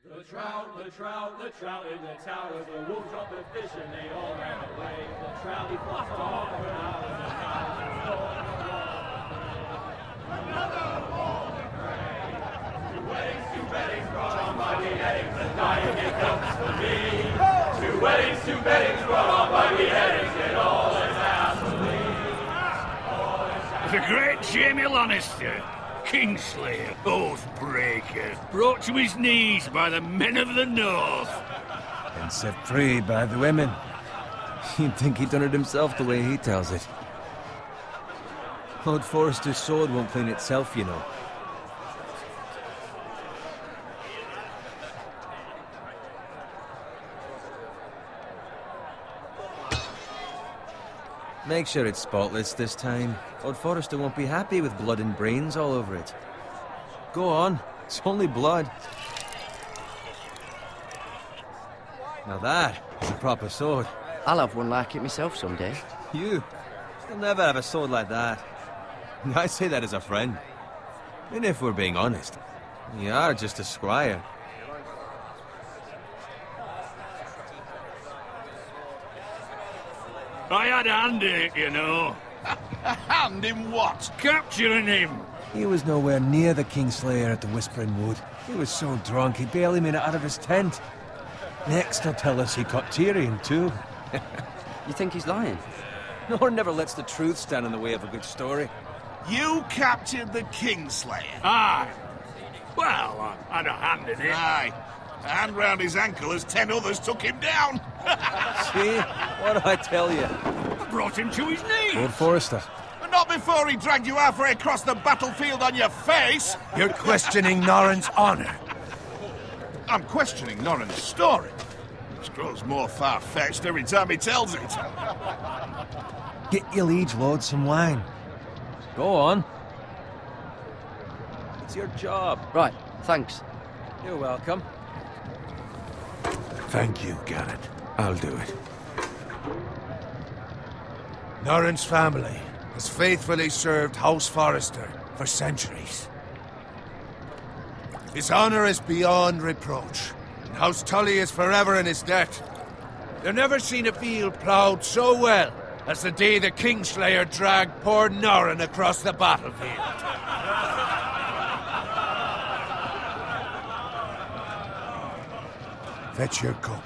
The trout in the towers, the wolves dropped the fish and they all ran away. The trout, he flopped off and out of the house and stole the water. Another ball to gray. Two weddings brought on by beheadings, and dying it comes to me. Two weddings brought on by beheadings, and all is happily. The great Jamie Lannister, Kingslayer, Oathbreaker, brought to his knees by the men of the North. And set free by the women. You'd think he'd done it himself the way he tells it. Lord Forrester's sword won't clean itself, you know. Make sure it's spotless this time. Lord Forrester won't be happy with blood and brains all over it. Go on, it's only blood. Now that is a proper sword. I'll have one like it myself someday. You'll never have a sword like that. I say that as a friend. And if we're being honest, you are just a squire. I had a hand in it, you know. A hand in what? Capturing him. He was nowhere near the Kingslayer at the Whispering Wood. He was so drunk he barely made it out of his tent. Next he'll tell us he caught Tyrion too. You think he's lying? Nor never lets the truth stand in the way of a good story. You captured the Kingslayer? Aye. Well, I had a hand in it. Aye. A hand round his ankle as 10 others took him down. See? What do I tell you? I brought him to his knees. Lord Forrester. But not before he dragged you halfway across the battlefield on your face. You're questioning Norrin's honor. I'm questioning Norrin's story. Which grows more far-fetched every time he tells it. Get your liege lord some wine. Go on. It's your job. Right, thanks. You're welcome. Thank you, Garrett. I'll do it. Norrin's family has faithfully served House Forrester for centuries. His honor is beyond reproach, and House Tully is forever in his debt. They've never seen a field ploughed so well as the day the Kingslayer dragged poor Norrin across the battlefield. Fetch your cup.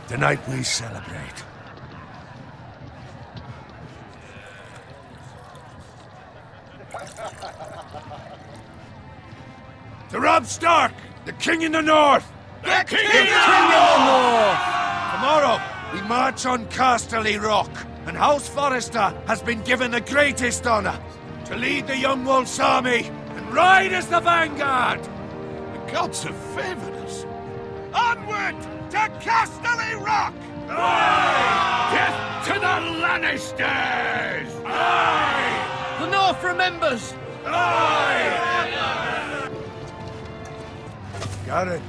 Tonight we celebrate. To Robb Stark, the King in the North! The King in the North! Tomorrow, we march on Casterly Rock, and House Forrester has been given the greatest honor to lead the Young Wolf's army and ride as the vanguard! The gods have favored us. Onward to Casterly Rock! Aye! Death to the Lannisters! Aye! The North remembers! Aye! Garrett.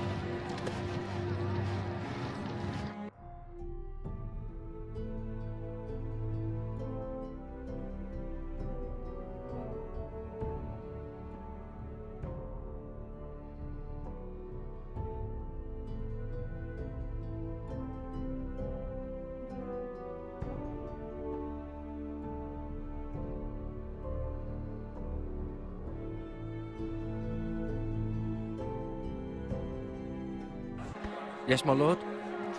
Yes, my lord?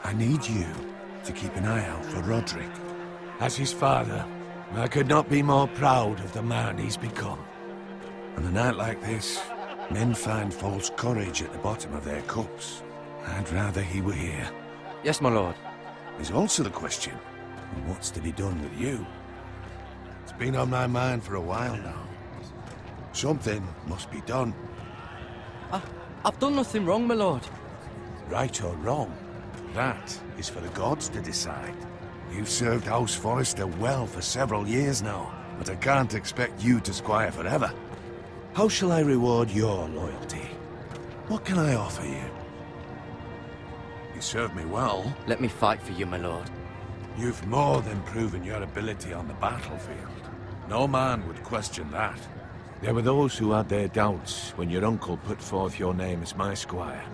I need you to keep an eye out for Roderick. As his father, I could not be more proud of the man he's become. On a night like this, men find false courage at the bottom of their cups. I'd rather he were here. Yes, my lord. There's also the question of what's to be done with you. It's been on my mind for a while now. Something must be done. I've done nothing wrong, my lord. Right or wrong, that is for the gods to decide. You've served House Forrester well for several years now, but I can't expect you to squire forever. How shall I reward your loyalty? What can I offer you? You served me well. Let me fight for you, my lord. You've more than proven your ability on the battlefield. No man would question that. There were those who had their doubts when your uncle put forth your name as my squire.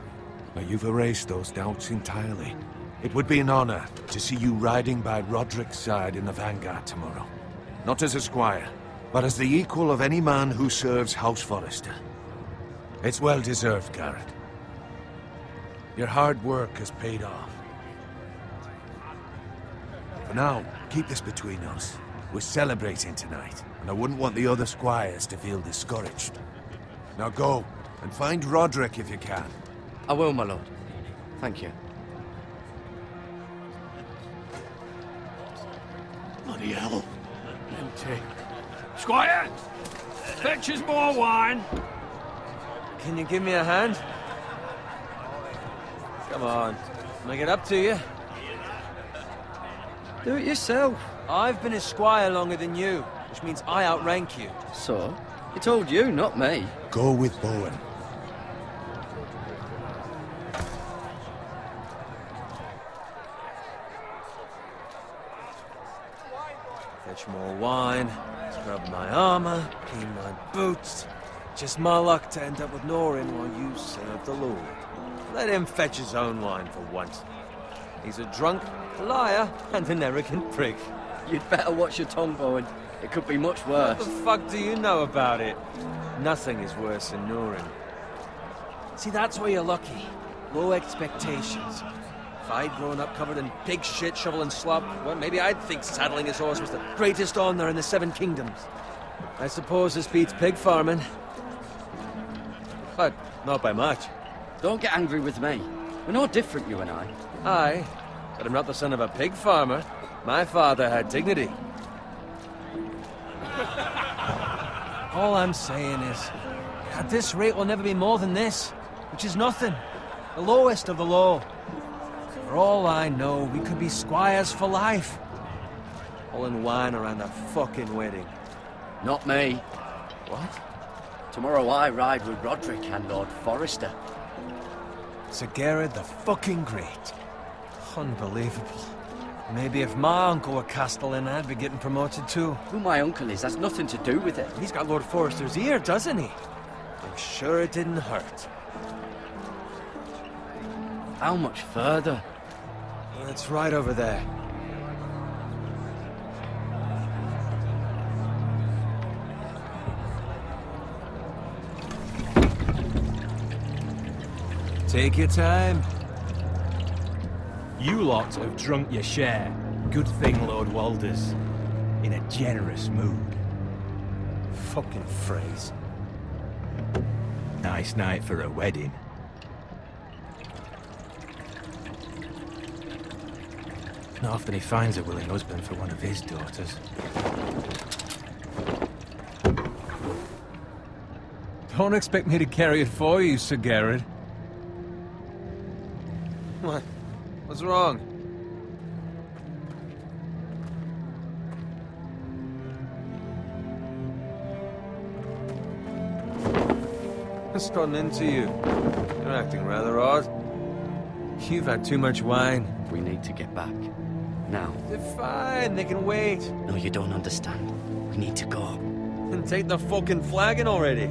But you've erased those doubts entirely. It would be an honor to see you riding by Roderick's side in the vanguard tomorrow. Not as a squire, but as the equal of any man who serves House Forrester. It's well deserved, Garrett. Your hard work has paid off. For now, keep this between us. We're celebrating tonight, and I wouldn't want the other squires to feel discouraged. Now go, and find Roderick if you can. I will, my lord. Thank you. Bloody hell. Empty. Squire! Fetch us more wine! Can you give me a hand? Come on. Make it up to you. Do it yourself. I've been a squire longer than you, which means I outrank you. So? He told you, not me. Go with Bowen. Fetch more wine, scrub my armor, clean my boots. Just my luck to end up with Norin while you serve the Lord. Let him fetch his own wine for once. He's a drunk, a liar, and an arrogant prick. You'd better watch your tongue, Bowen. It could be much What worse. the fuck do you know about it? Nothing is worse than Norin. See, that's where you're lucky. Low expectations. If I'd grown up covered in pig shit, shovel and slop, well, maybe I'd think saddling his horse was the greatest honor in the Seven Kingdoms. I suppose this beats pig farming. But not by much. Don't get angry with me. We're no different, you and I. Aye, but I'm not the son of a pig farmer. My father had dignity. All I'm saying is, at this rate we'll never be more than this, which is nothing. The lowest of the low. For all I know, we could be squires for life. Pulling wine around a fucking wedding. Not me. What? Tomorrow I ride with Roderick and Lord Forrester. Sir Garrett the fucking Great. Unbelievable. Maybe if my uncle were Castellan, I'd be getting promoted too. Who my uncle is has nothing to do with it. He's got Lord Forrester's ear, doesn't he? I'm sure it didn't hurt. How much further? It's right over there. Take your time. You lot have drunk your share. Good thing Lord Walder's in a generous mood. Fucking phrase. Nice night for a wedding. Not often he finds a willing husband for one of his daughters. Don't expect me to carry it for you, Sir Garrett. What? What's wrong? What's gotten into you? You're acting rather odd. You've had too much wine. We need to get back. Now. They're fine, they can wait. No, you don't understand. We need to go. Then take the fucking flagon already.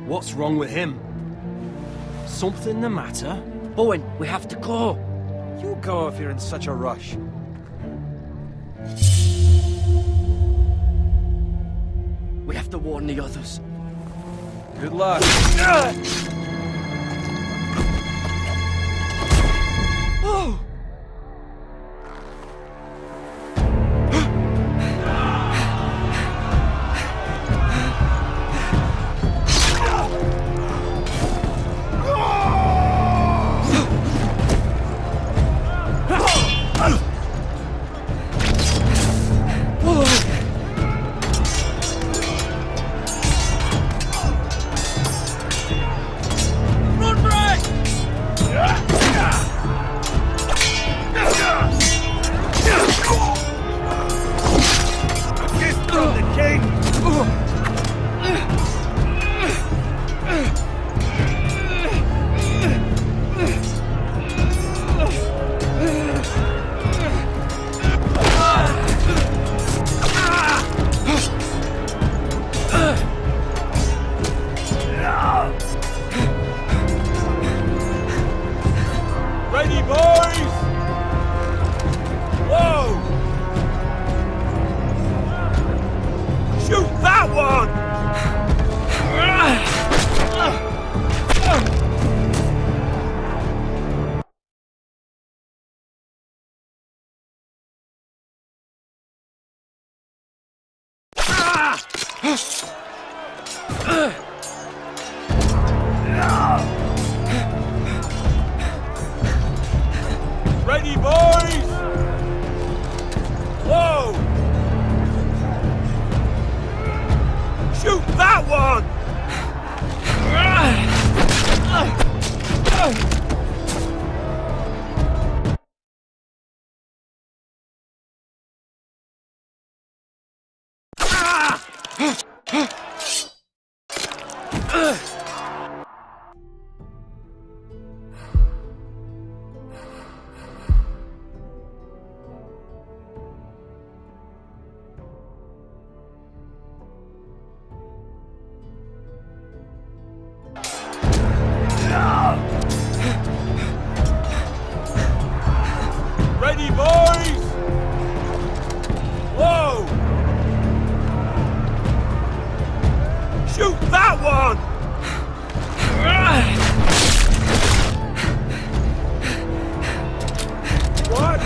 What's wrong with him? Something the matter? Bowen, we have to go. You go if you're in such a rush. We have to warn the others. Good luck. Oh! Ready, boys! Whoa! Shoot that one! Ready, boys! Whoa! Shoot that one! What?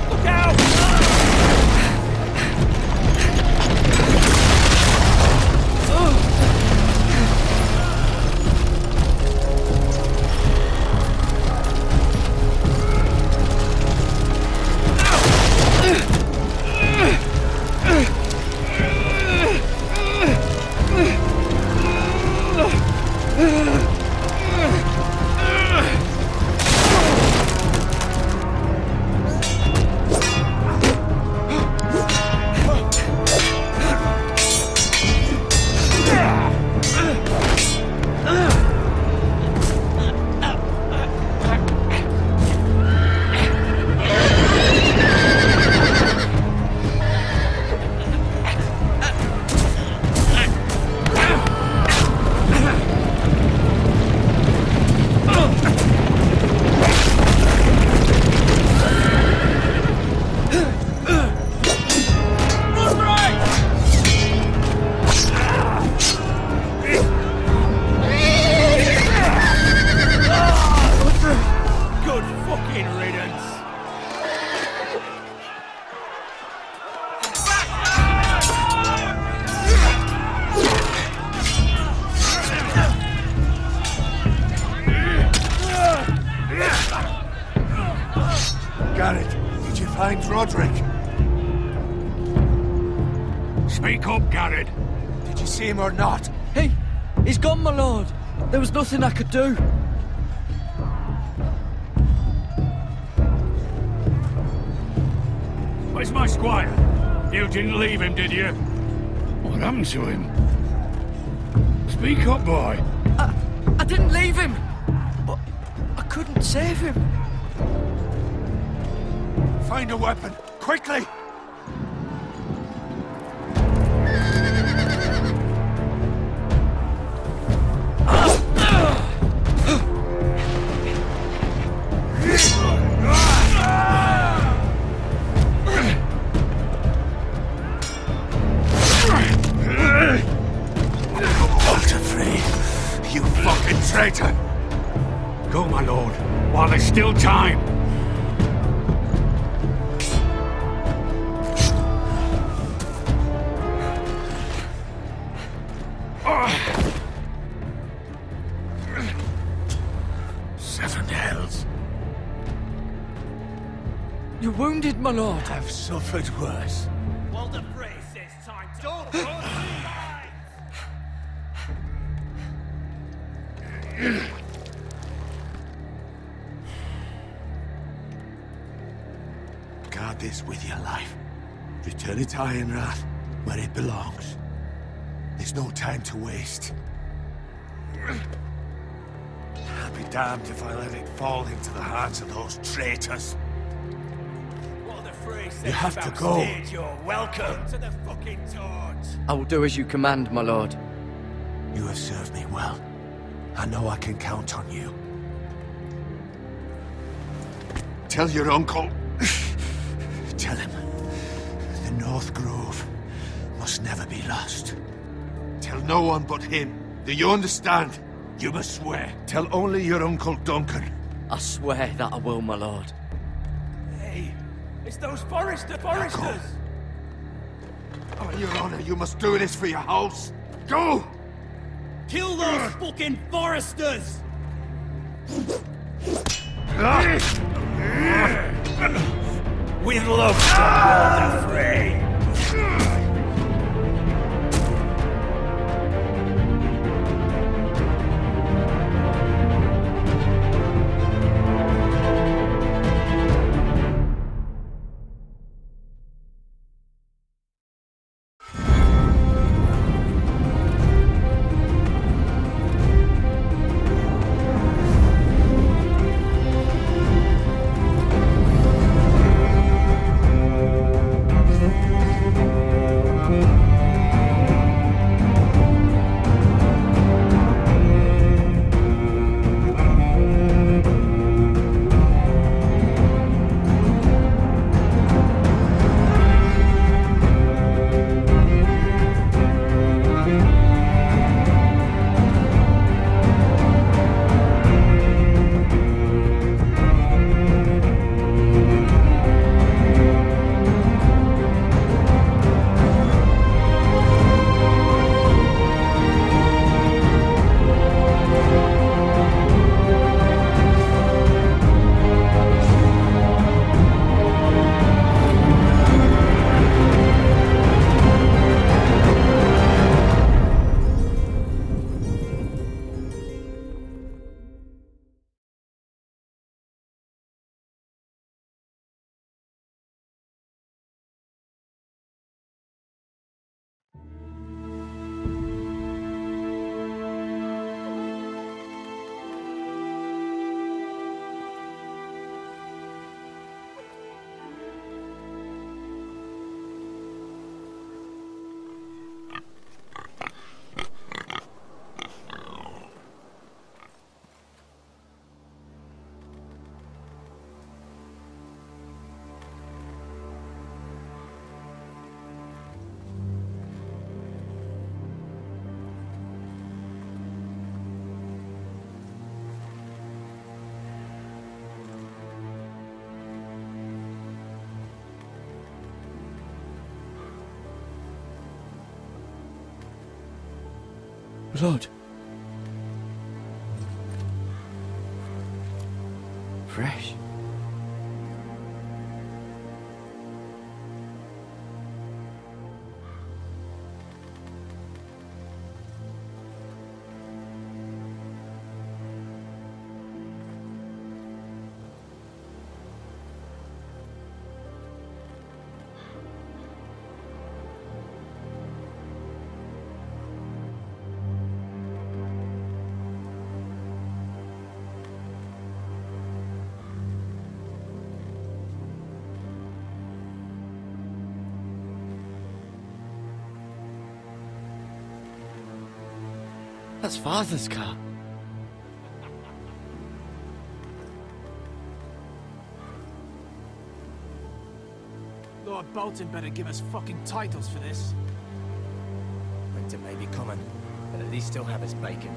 Look out! Garrett, did you find Roderick? Speak up, Garrett. Did you see him or not? Hey, he's gone, my lord. There was nothing I could do. Where's my squire? You didn't leave him, did you? What happened to him? Speak up, boy. I didn't leave him, but I couldn't save him. Find a weapon, quickly! You fucking traitor! Go, my lord, while there's still time. Seven hells. You're wounded, my lord. I've suffered worse. Well, the phrase says time to don't Guard this with your life. Return it to Ironrath, where it belongs. There's no time to waste. I'll be damned if I let it fall into the hands of those traitors. Well, the phrase says You have to about go. stage, you're welcome to the fucking torch. I will do as you command, my lord. You have served me well. I know I can count on you. Tell your uncle. Tell him. The North Grove must never be lost. Tell no one but him. Do you understand? You must swear. Tell only your Uncle Duncan. I swear that I will, my lord. Hey, it's those foresters! Oh, Your Honor, you must do this for your house. Go! Kill those fucking foresters! With love, the fray. Blood. Fresh. That's Father's car. Lord Bolton better give us fucking titles for this. Winter may be coming, but at least he'll have his bacon.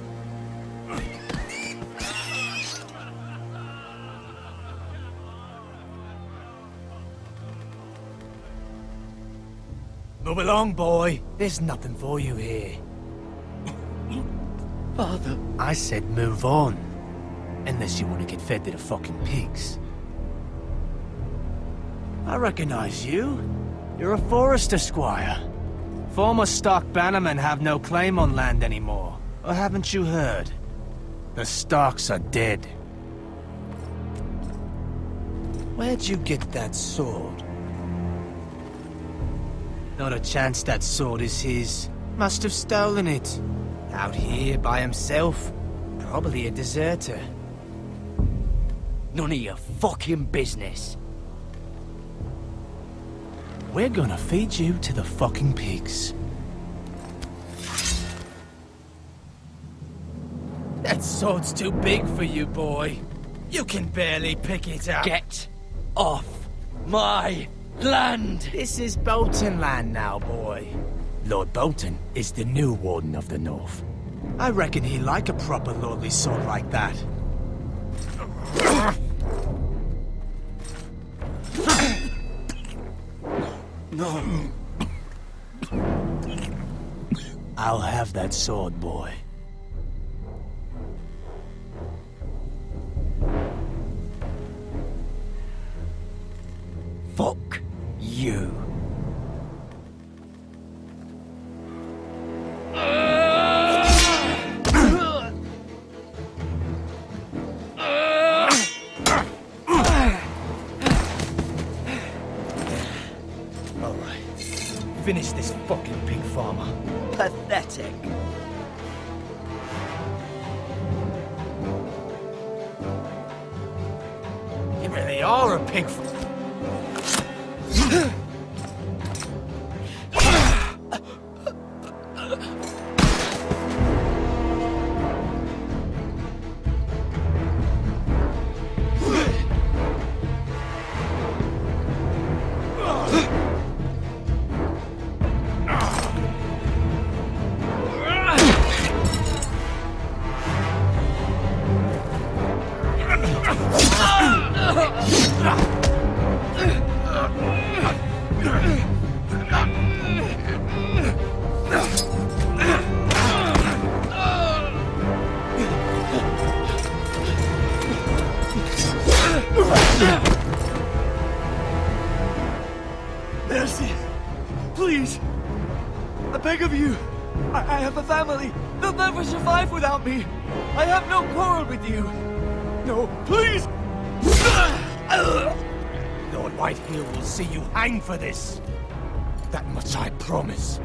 Move along, boy. There's nothing for you here. Father. I said move on. Unless you want to get fed to the fucking pigs. I recognize you. You're a forester squire. Former stock bannermen have no claim on land anymore. Or haven't you heard? The Starks are dead. Where'd you get that sword? Not a chance that sword is his. Must have stolen it. Out here by himself. Probably a deserter. None of your fucking business. We're gonna feed you to the fucking pigs. That sword's too big for you, boy. You can barely pick it up. Get off my land! This is Bolton land now, boy. Lord Bolton is the new Warden of the North. I reckon he like a proper lordly sword like that. No. I'll have that sword, boy. Fuck you. Finish this fucking pig farmer. Pathetic. You really are a pig Mercy! Please! I beg of you! I have a family! They'll never survive without me! I have no quarrel with you! No, please! Lord Whitehill will see you hang for this. That much I promise.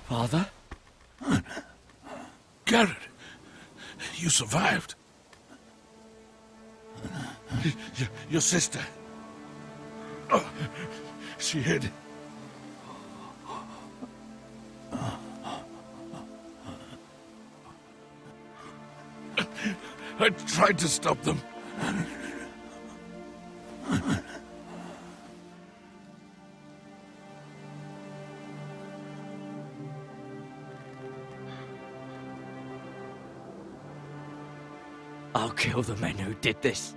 Father? Garrett, you survived. Your sister. Oh, she hid. I tried to stop them. I'll kill the men who did this.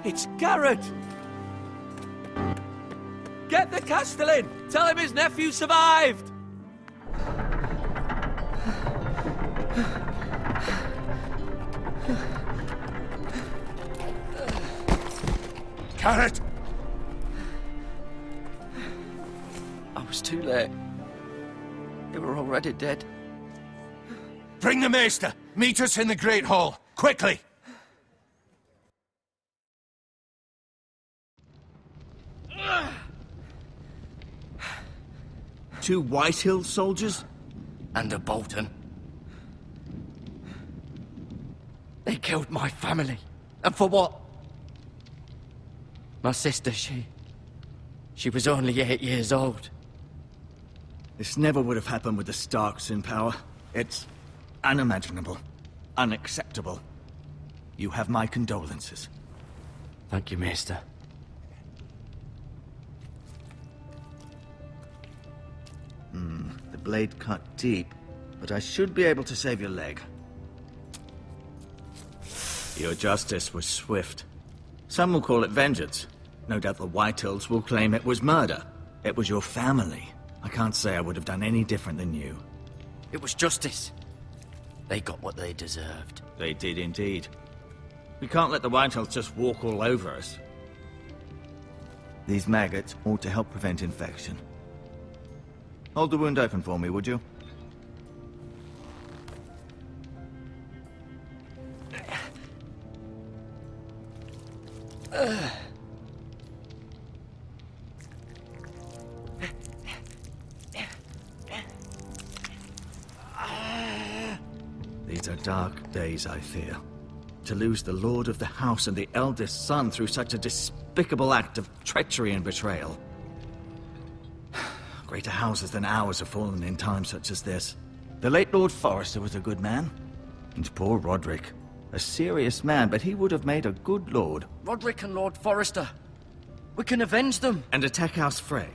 It's Garrett! Get the Castellan! Tell him his nephew survived! Garrett! I was too late. They were already dead. Bring the Maester! Meet us in the Great Hall! Quickly! Two Whitehill soldiers? And a Bolton. They killed my family. And for what? My sister, she was only 8 years old. This never would have happened with the Starks in power. It's unimaginable. Unacceptable. You have my condolences. Thank you, Maester. The blade cut deep, but I should be able to save your leg. Your justice was swift. Some will call it vengeance. No doubt the Whitehills will claim it was murder. It was your family. I can't say I would have done any different than you. It was justice. They got what they deserved. They did indeed. We can't let the Whitehills just walk all over us. These maggots ought to help prevent infection. Hold the wound open for me, would you? These are dark days, I fear. To lose the lord of the house and the eldest son through such a despicable act of treachery and betrayal. Greater houses than ours have fallen in times such as this. The late Lord Forrester was a good man. And poor Roderick. A serious man, but he would have made a good lord. Roderick and Lord Forrester. We can avenge them. And attack House Frey.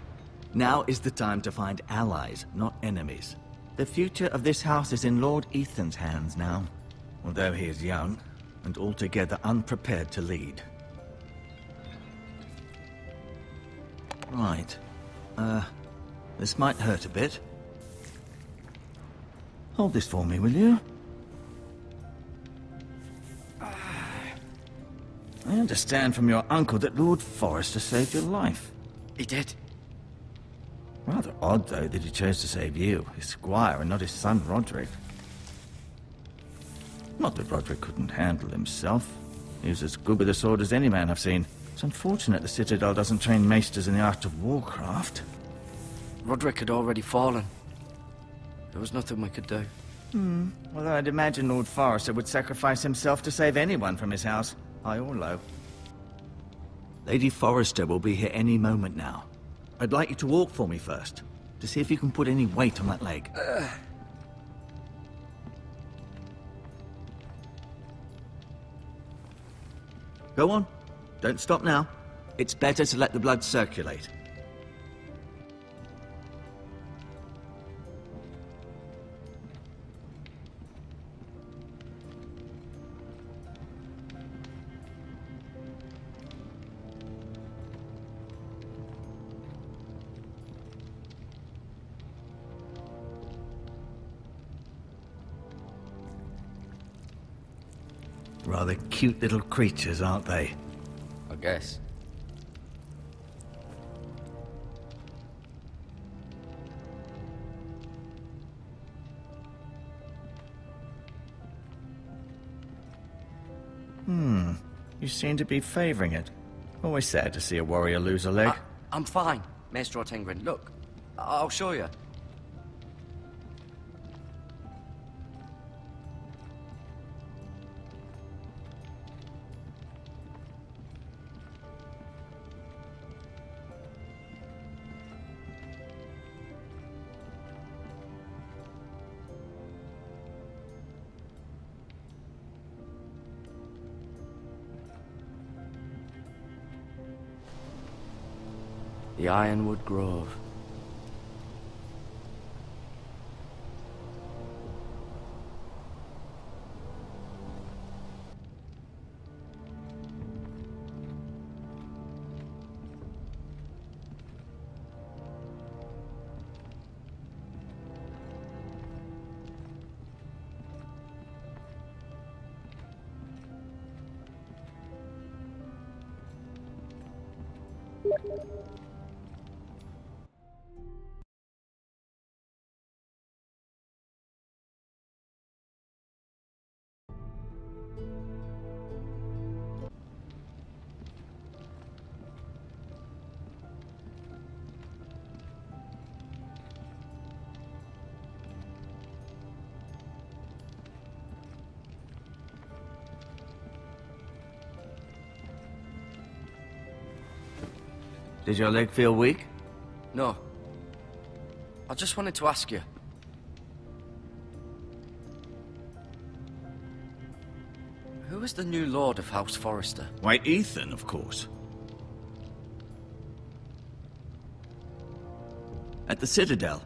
Now is the time to find allies, not enemies. The future of this house is in Lord Ethan's hands now. Although he is young, and altogether unprepared to lead. Right. This might hurt a bit. Hold this for me, will you? I understand from your uncle that Lord Forrester saved your life. He did. Rather odd, though, that he chose to save you, his squire, and not his son, Roderick. Not that Roderick couldn't handle himself. He was as good with a sword as any man I've seen. It's unfortunate the Citadel doesn't train maesters in the art of warcraft. Roderick had already fallen. There was nothing we could do. Well, I'd imagine Lord Forrester would sacrifice himself to save anyone from his house, high or low. Lady Forrester will be here any moment now. I'd like you to walk for me first, to see if you can put any weight on that leg. Go on. Don't stop now. It's better to let the blood circulate. Rather cute little creatures, aren't they? I guess. You seem to be favoring it. Always sad to see a warrior lose a leg. I'm fine, Maester Ortengrin. Look, I'll show you. The Ironwood Grove. Did your leg feel weak? No. I just wanted to ask you. Who is the new Lord of House Forrester? Why, Ethan, of course. At the Citadel,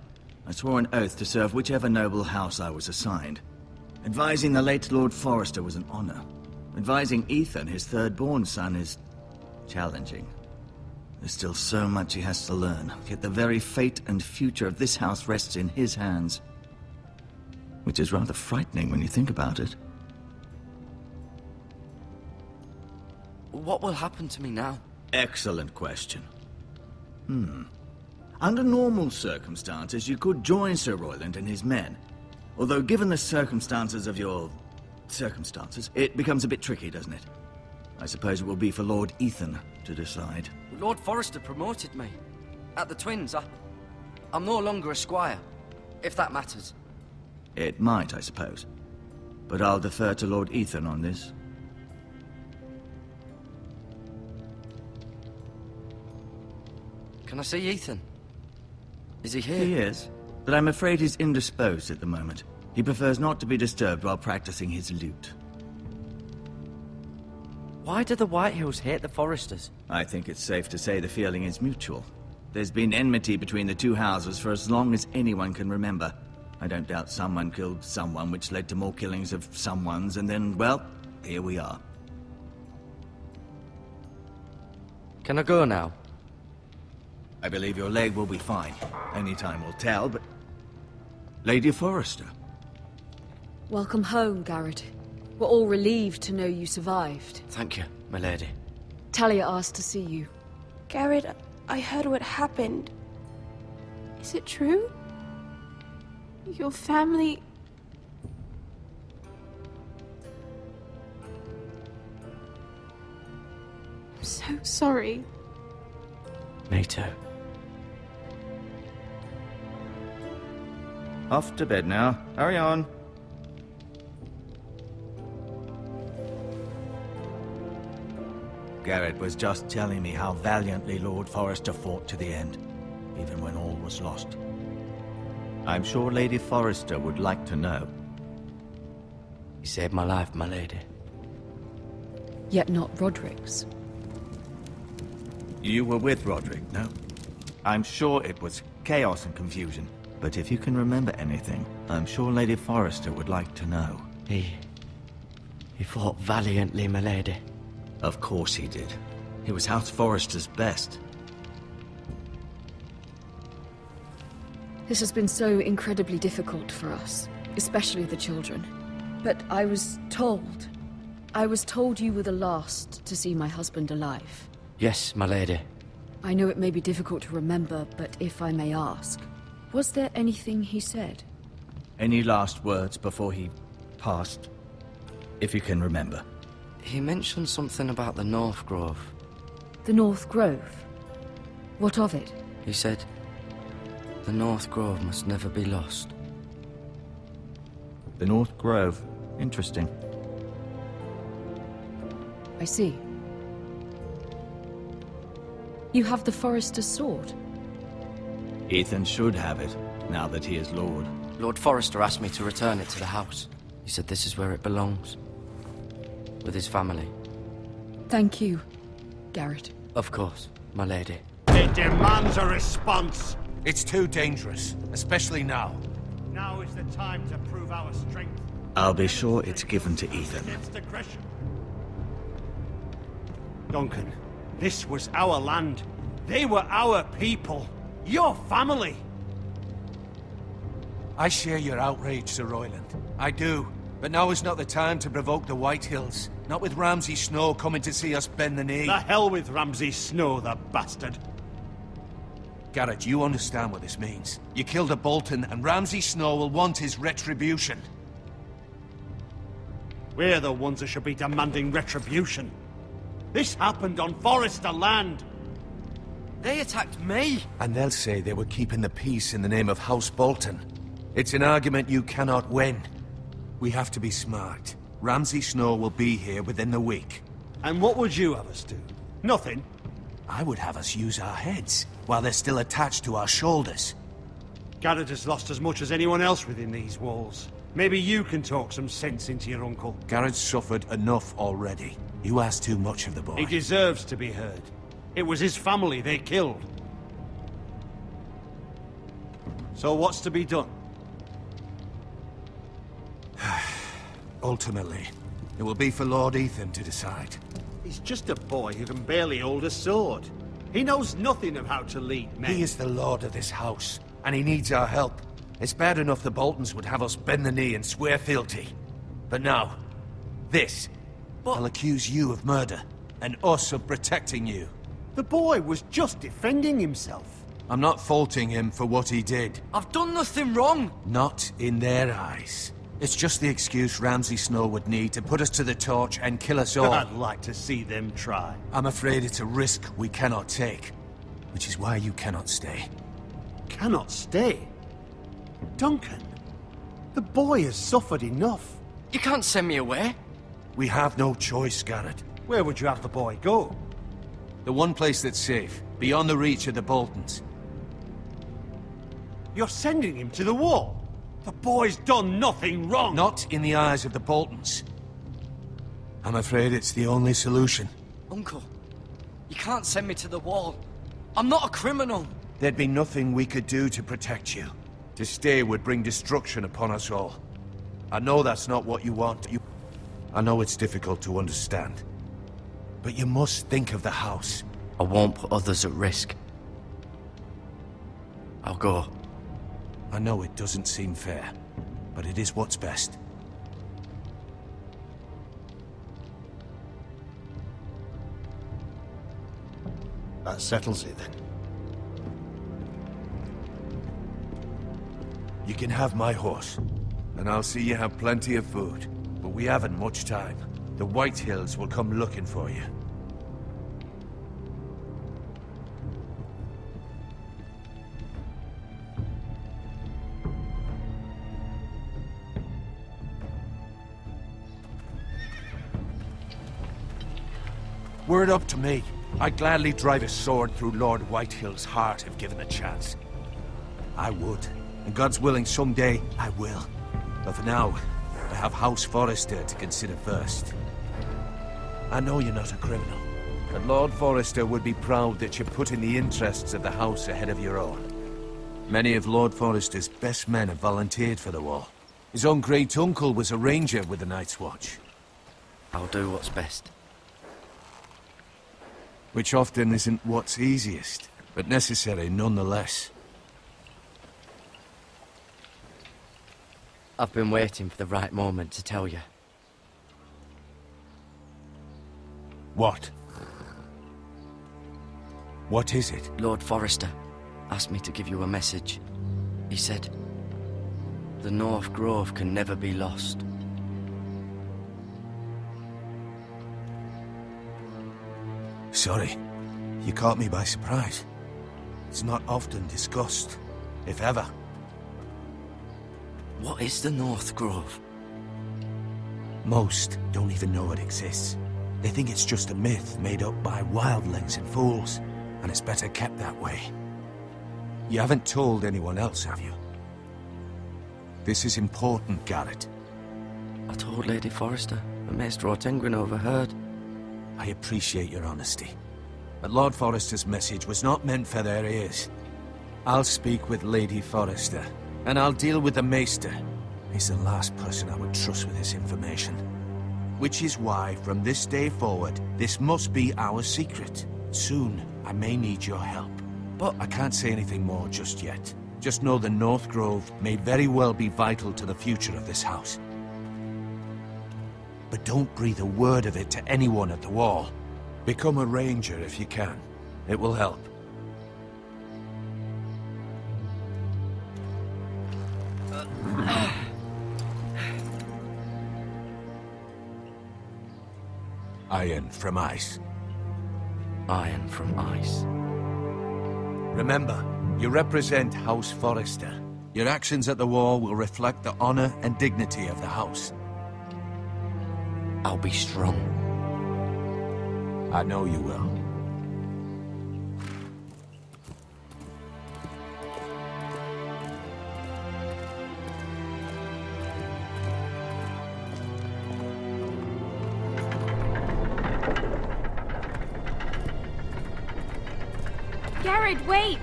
I swore an oath to serve whichever noble house I was assigned. Advising the late Lord Forrester was an honor. Advising Ethan, his third-born son, is challenging. There's still so much he has to learn, yet the very fate and future of this house rests in his hands. Which is rather frightening when you think about it. What will happen to me now? Excellent question. Under normal circumstances, you could join Sir Royland and his men. Although given the circumstances of your circumstances, it becomes a bit tricky, doesn't it? I suppose it will be for Lord Ethan to decide. Lord Forrester promoted me. At the Twins, I'm no longer a squire, if that matters. It might, I suppose. But I'll defer to Lord Ethan on this. Can I see Ethan? Is he here? He is, but I'm afraid he's indisposed at the moment. He prefers not to be disturbed while practicing his lute. Why do the Whitehills hate the Forresters? I think it's safe to say the feeling is mutual. There's been enmity between the two houses for as long as anyone can remember. I don't doubt someone killed someone, which led to more killings of someones, and then, well, here we are. Can I go now? I believe your leg will be fine. Only time will tell, but... Lady Forrester. Welcome home, Garrett. We're all relieved to know you survived. Thank you, my lady. Talia asked to see you. Garrett, I heard what happened. Is it true? Your family... I'm so sorry. Me too. Off to bed now. Hurry on. Garrett was just telling me how valiantly Lord Forrester fought to the end, even when all was lost. I'm sure Lady Forrester would like to know. You saved my life, my lady. Yet not Roderick's. You were with Roderick, no? I'm sure it was chaos and confusion. But if you can remember anything, I'm sure Lady Forrester would like to know. He fought valiantly, my lady. Of course he did. He was House Forrester's best. This has been so incredibly difficult for us, especially the children. But I was told you were the last to see my husband alive. Yes, my lady. I know it may be difficult to remember, but if I may ask, was there anything he said? Any last words before he passed? If you can remember. He mentioned something about the North Grove. The North Grove? What of it? He said, the North Grove must never be lost. The North Grove. Interesting. I see. You have the Forrester's sword? Ethan should have it, now that he is Lord. Lord Forrester asked me to return it to the house. He said this is where it belongs. With his family. Thank you, Garrett. Of course, my lady. It demands a response. It's too dangerous, especially now. Now is the time to prove our strength. I'll be sure it's given to Ethan. Against aggression. Duncan, this was our land. They were our people. Your family. I share your outrage, Sir Royland. I do. But now is not the time to provoke the Whitehills. Not with Ramsay Snow coming to see us bend the knee. The hell with Ramsay Snow, the bastard. Garrett, you understand what this means. You killed a Bolton, and Ramsay Snow will want his retribution. We're the ones that should be demanding retribution. This happened on Forrester land. They attacked me! And they'll say they were keeping the peace in the name of House Bolton. It's an argument you cannot win. We have to be smart. Ramsay Snow will be here within the week. And what would you have us do? Nothing? I would have us use our heads, while they're still attached to our shoulders. Garrett has lost as much as anyone else within these walls. Maybe you can talk some sense into your uncle. Garrett's suffered enough already. You ask too much of the boy. He deserves to be heard. It was his family they killed. So what's to be done? Ultimately, it will be for Lord Ethan to decide. He's just a boy who can barely hold a sword. He knows nothing of how to lead men. He is the lord of this house, and he needs our help. It's bad enough the Boltons would have us bend the knee and swear fealty. But now, this. I'll accuse you of murder, and us of protecting you. The boy was just defending himself. I'm not faulting him for what he did. I've done nothing wrong! Not in their eyes. It's just the excuse Ramsay Snow would need to put us to the torch and kill us all. I'd like to see them try. I'm afraid it's a risk we cannot take, which is why you cannot stay. Cannot stay? Duncan, the boy has suffered enough. You can't send me away. We have no choice, Garrett. Where would you have the boy go? The one place that's safe, beyond the reach of the Boltons. You're sending him to the wall? The boy's done nothing wrong! Not in the eyes of the Boltons. I'm afraid it's the only solution. Uncle, you can't send me to the wall. I'm not a criminal. There'd be nothing we could do to protect you. To stay would bring destruction upon us all. I know that's not what you want. I know it's difficult to understand. But you must think of the house. I won't put others at risk. I'll go. I know it doesn't seem fair, but it is what's best. That settles it, then. You can have my horse, and I'll see you have plenty of food. But we haven't much time. The White Hills will come looking for you. Were it up to me, I'd gladly drive a sword through Lord Whitehill's heart if given a chance. I would, and God's willing someday I will. But for now, I have House Forrester to consider first. I know you're not a criminal, but Lord Forrester would be proud that you're putting the interests of the house ahead of your own. Many of Lord Forrester's best men have volunteered for the wall. His own great-uncle was a ranger with the Night's Watch. I'll do what's best. Which often isn't what's easiest, but necessary nonetheless. I've been waiting for the right moment to tell you. What? What is it? Lord Forrester asked me to give you a message. He said, the North Grove can never be lost. Sorry, you caught me by surprise. It's not often discussed, if ever. What is the North Grove? Most don't even know it exists. They think it's just a myth made up by wildlings and fools, and it's better kept that way. You haven't told anyone else, have you? This is important, Garrett. I told Lady Forrester, but Maester Ortengryn overheard. I appreciate your honesty, but Lord Forrester's message was not meant for their ears. I'll speak with Lady Forrester, and I'll deal with the Maester. He's the last person I would trust with this information. Which is why, from this day forward, this must be our secret. Soon, I may need your help. But I can't say anything more just yet. Just know the North Grove may very well be vital to the future of this house. But don't breathe a word of it to anyone at the wall. Become a ranger if you can. It will help. Iron from ice. Iron from ice. Remember, you represent House Forrester. Your actions at the war will reflect the honor and dignity of the house. I'll be strong. I know you will. Garrett, wait!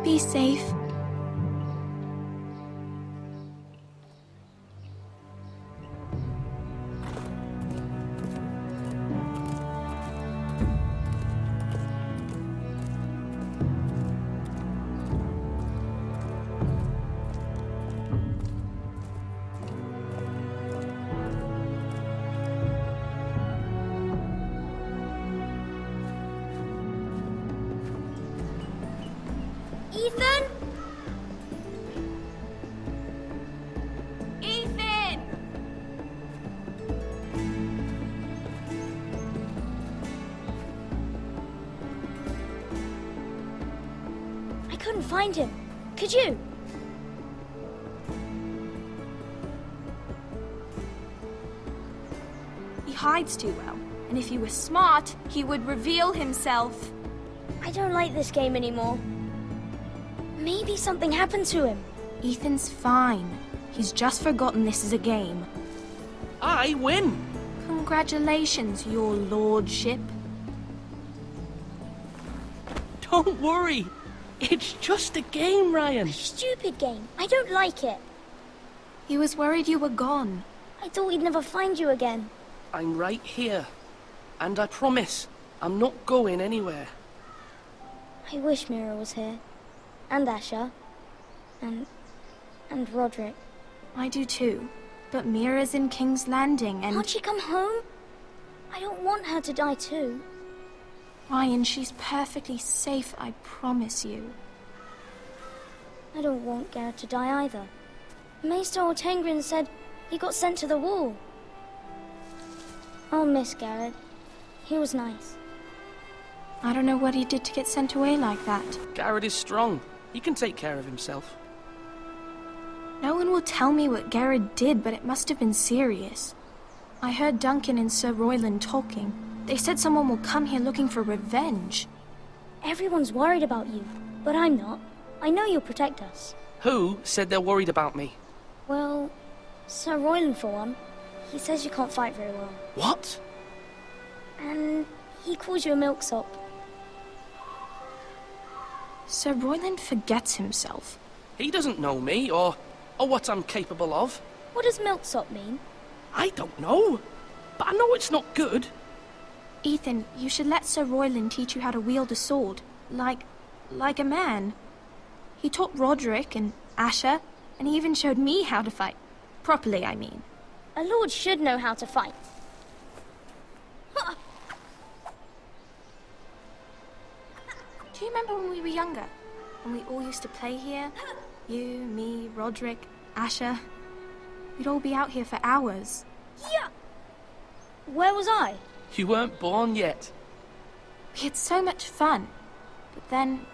Be safe. couldn't find him. Could you? He hides too well, and if he was smart, he would reveal himself. I don't like this game anymore. Maybe something happened to him. Ethan's fine. He's just forgotten this is a game. I win! Congratulations, your lordship. Don't worry. It's just a game, Ryan. A stupid game. I don't like it. He was worried you were gone. I thought we'd never find you again. I'm right here. And I promise, I'm not going anywhere. I wish Mira was here. And Asher. And Roderick. I do too. But Mira's in King's Landing and... Can't she come home? I don't want her to die too. Ryan, she's perfectly safe, I promise you. I don't want Garrett to die either. Maester Ortengrin said he got sent to the wall. I'll miss Garrett. He was nice. I don't know what he did to get sent away like that. Garrett is strong. He can take care of himself. No one will tell me what Garrett did, but it must have been serious. I heard Duncan and Sir Royland talking. They said someone will come here looking for revenge. Everyone's worried about you, but I'm not. I know you'll protect us. Who said they're worried about me? Well, Sir Royland for one. He says you can't fight very well. What? And he calls you a milksop. Sir Royland forgets himself. He doesn't know me, or what I'm capable of. What does milksop mean? I don't know, but I know it's not good. Ethan, you should let Sir Royland teach you how to wield a sword. Like a man. He taught Roderick and Asher, and he even showed me how to fight. Properly, I mean. A lord should know how to fight. Do you remember when we were younger? When we all used to play here? You, me, Roderick, Asher. We'd all be out here for hours. Yeah! Where was I? You weren't born yet. We had so much fun. But then,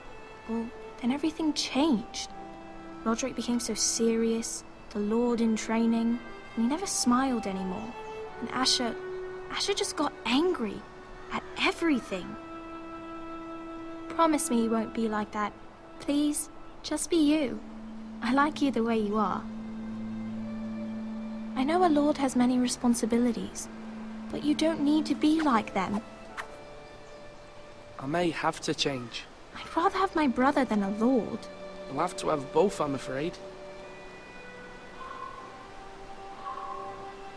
then everything changed. Roderick became so serious, the Lord in training, and he never smiled anymore. And Asher just got angry at everything. Promise me you won't be like that. Please, just be you. I like you the way you are. I know a lord has many responsibilities, but you don't need to be like them. I may have to change. I'd rather have my brother than a lord. I'll have to have both, I'm afraid.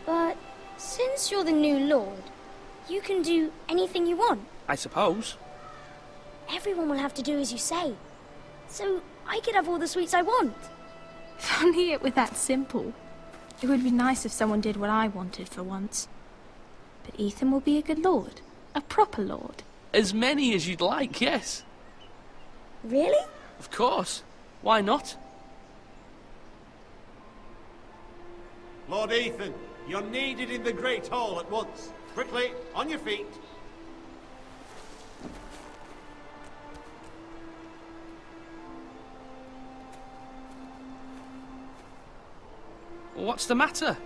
But since you're the new lord, you can do anything you want. I suppose. Everyone will have to do as you say. So I could have all the sweets I want. If only it were that simple. It would be nice if someone did what I wanted for once. But Ethan will be a good lord. A proper lord. As many as you'd like, yes. Really? Of course. Why not? Lord Ethan, you're needed in the Great Hall at once. Quickly, on your feet. What's the matter?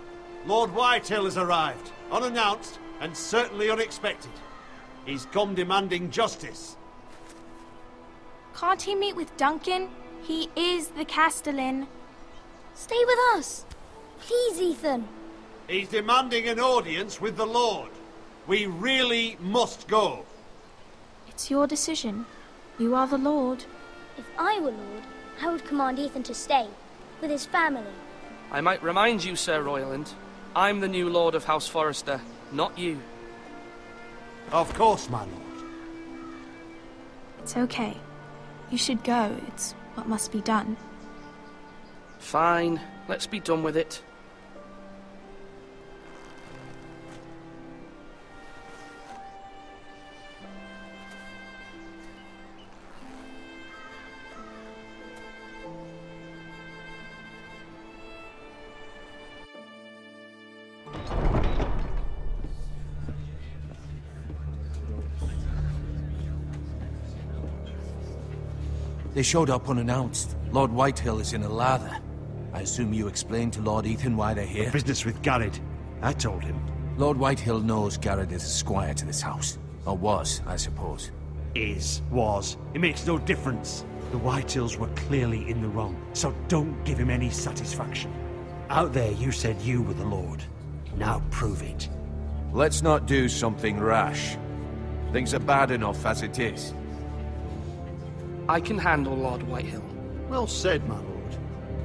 Lord Whitetail has arrived, unannounced and certainly unexpected. He's come demanding justice. Can't he meet with Duncan? He is the Castellan. Stay with us. Please, Ethan. He's demanding an audience with the Lord. We really must go. It's your decision. You are the Lord. If I were Lord, I would command Ethan to stay, with his family. I might remind you, Sir Royland, I'm the new Lord of House Forrester, not you. Of course, my lord. It's okay. You should go. It's what must be done. Fine. Let's be done with it. They showed up unannounced. Lord Whitehill is in a lather. I assume you explained to Lord Ethan why they're here? Business with Garrett. I told him. Lord Whitehill knows Garrett is a squire to this house. Or was, I suppose. Was. It makes no difference. The Whitehills were clearly in the wrong, so don't give him any satisfaction. Out there you said you were the Lord. Now prove it. Let's not do something rash. Things are bad enough as it is. I can handle Lord Whitehill. Well said, my lord.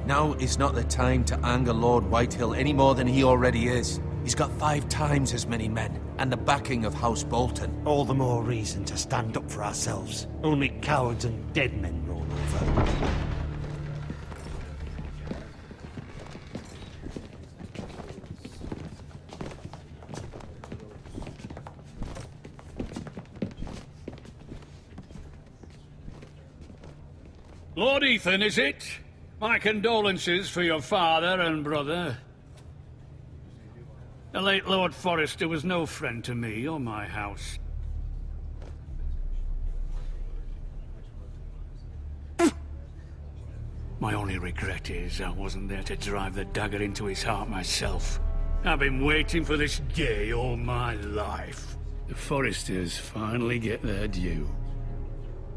Now is not the time to anger Lord Whitehill any more than he already is. He's got 5 times as many men, and the backing of House Bolton. All the more reason to stand up for ourselves. Only cowards and dead men roll over. Lord Ethan, is it? My condolences for your father and brother. The late Lord Forrester was no friend to me or my house. My only regret is I wasn't there to drive the dagger into his heart myself. I've been waiting for this day all my life. The Forresters finally get their due.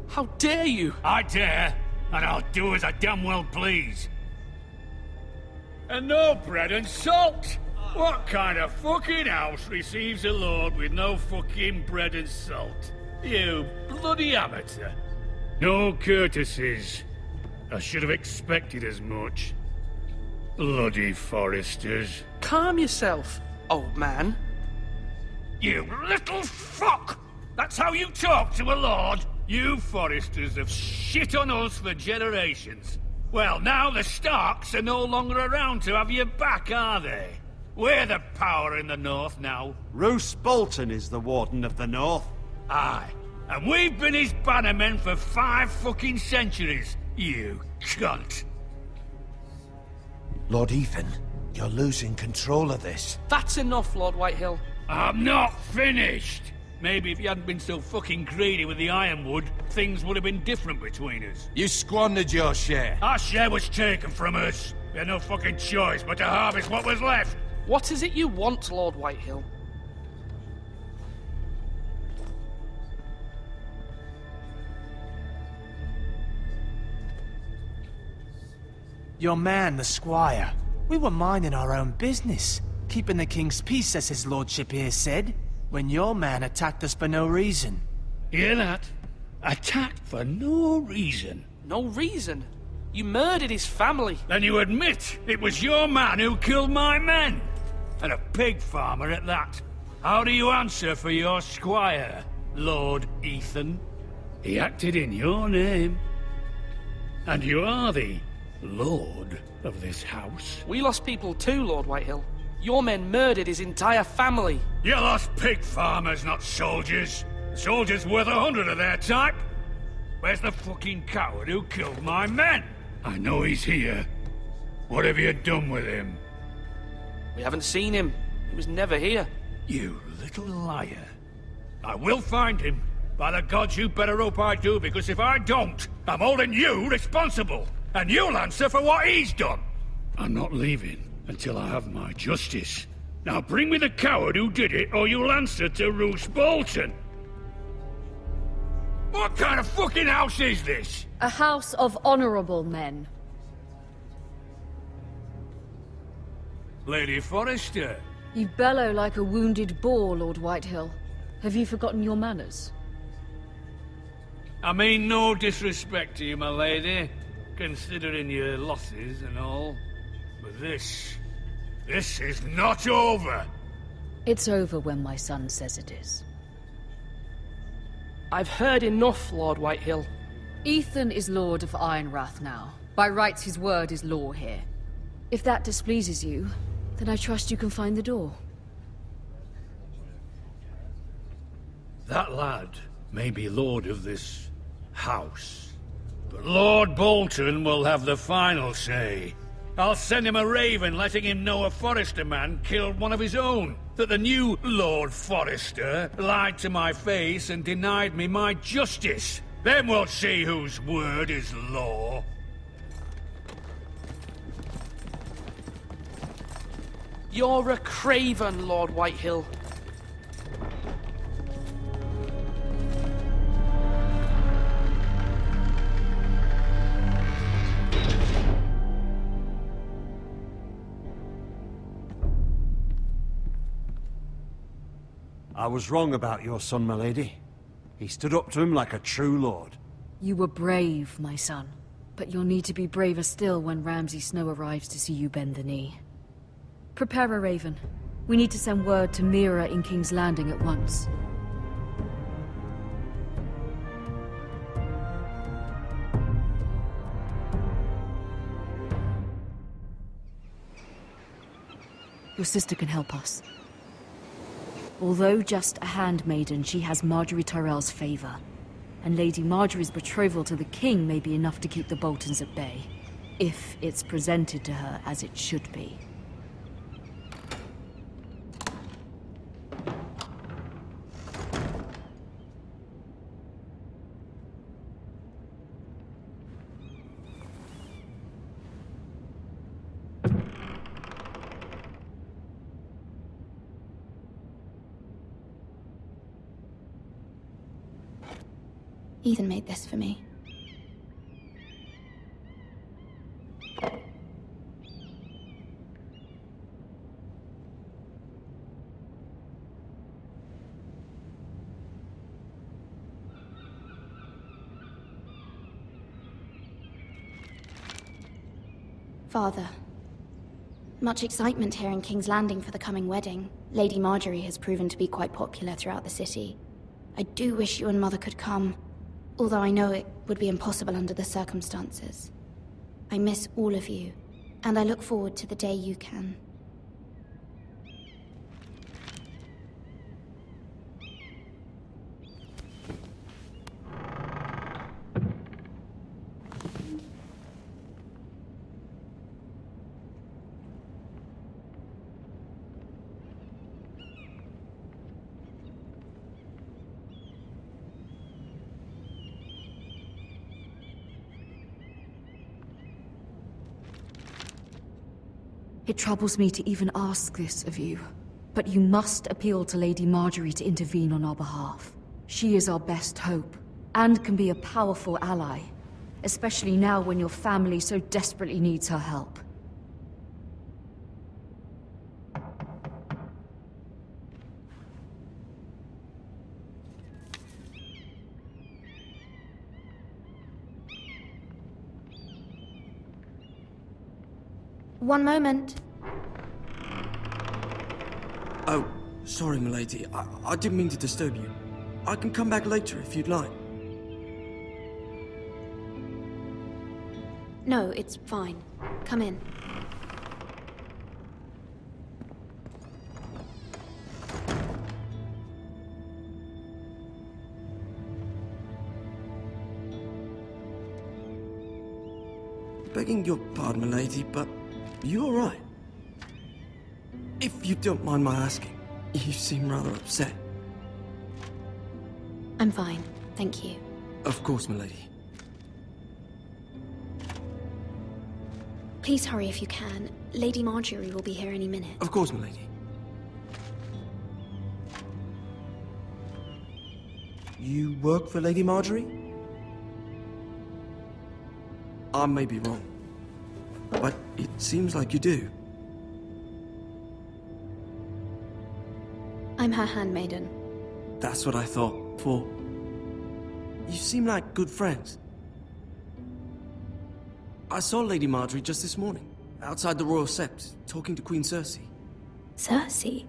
How dare you! I dare, and I'll do as I damn well please. And no bread and salt! What kind of fucking house receives a lord with no fucking bread and salt? You bloody amateur. No courtesies. I should have expected as much. Bloody Forresters. Calm yourself, old man. You little fuck! That's how you talk to a lord? You Forresters have shit on us for generations. Well, now the Starks are no longer around to have your back, are they? We're the power in the north now. Roose Bolton is the Warden of the North. Aye. And we've been his bannermen for 5 fucking centuries, you cunt. Lord Ethan, you're losing control of this. That's enough, Lord Whitehill. I'm not finished. Maybe if you hadn't been so fucking greedy with the ironwood, things would have been different between us. You squandered your share. Our share was taken from us. We had no fucking choice but to harvest what was left. What is it you want, Lord Whitehill? Your man, the squire. We were minding our own business, keeping the king's peace, as his lordship here said, when your man attacked us for no reason. Hear that? Attacked for no reason. No reason? You murdered his family. Then you admit it was your man who killed my men. And a pig farmer at that. How do you answer for your squire, Lord Ethan? He acted in your name. And you are the lord of this house. We lost people too, Lord Whitehill. Your men murdered his entire family. You lost pig farmers, not soldiers. Soldiers worth 100 of their type. Where's the fucking coward who killed my men? I know he's here. What have you done with him? We haven't seen him. He was never here. You little liar. I will find him. By the gods, you better hope I do, because if I don't, I'm holding you responsible. And you'll answer for what he's done. I'm not leaving until I have my justice. Now bring me the coward who did it, or you'll answer to Roose Bolton. What kind of fucking house is this? A house of honorable men. Lady Forrester. You bellow like a wounded boar, Lord Whitehill. Have you forgotten your manners? I mean no disrespect to you, my lady, considering your losses and all. But this is not over. It's over when my son says it is. I've heard enough, Lord Whitehill. Ethan is Lord of Ironrath now. By rights, his word is law here. If that displeases you, then I trust you can find the door. That lad may be lord of this house, but Lord Bolton will have the final say. I'll send him a raven letting him know a Forrester man killed one of his own. That the new Lord Forrester lied to my face and denied me my justice. Then we'll see whose word is law. You're a craven, Lord Whitehill. I was wrong about your son, my lady. He stood up to him like a true lord. You were brave, my son. But you'll need to be braver still when Ramsay Snow arrives to see you bend the knee. Prepare a raven. We need to send word to Mira in King's Landing at once. Your sister can help us. Although just a handmaiden, she has Marjorie Tyrell's favor. And Lady Marjorie's betrothal to the king may be enough to keep the Boltons at bay. If it's presented to her as it should be. Ethan made this for me. Father, much excitement here in King's Landing for the coming wedding. Lady Marjorie has proven to be quite popular throughout the city. I do wish you and Mother could come. Although I know it would be impossible under the circumstances. I miss all of you, and I look forward to the day you can. It troubles me to even ask this of you, but you must appeal to Lady Marjorie to intervene on our behalf. She is our best hope, and can be a powerful ally, especially now when your family so desperately needs her help. One moment. Oh, sorry, milady. I didn't mean to disturb you. I can come back later if you'd like. No, it's fine. Come in. Begging your pardon, milady, but you all right? If you don't mind my asking, you seem rather upset. I'm fine, thank you. Of course, milady. Please hurry if you can. Lady Marjorie will be here any minute. Of course, milady. You work for Lady Marjorie? I may be wrong, but it seems like you do. I'm her handmaiden. That's what I thought, for you seem like good friends. I saw Lady Marjorie just this morning, outside the Royal Sept, talking to Queen Cersei. Cersei?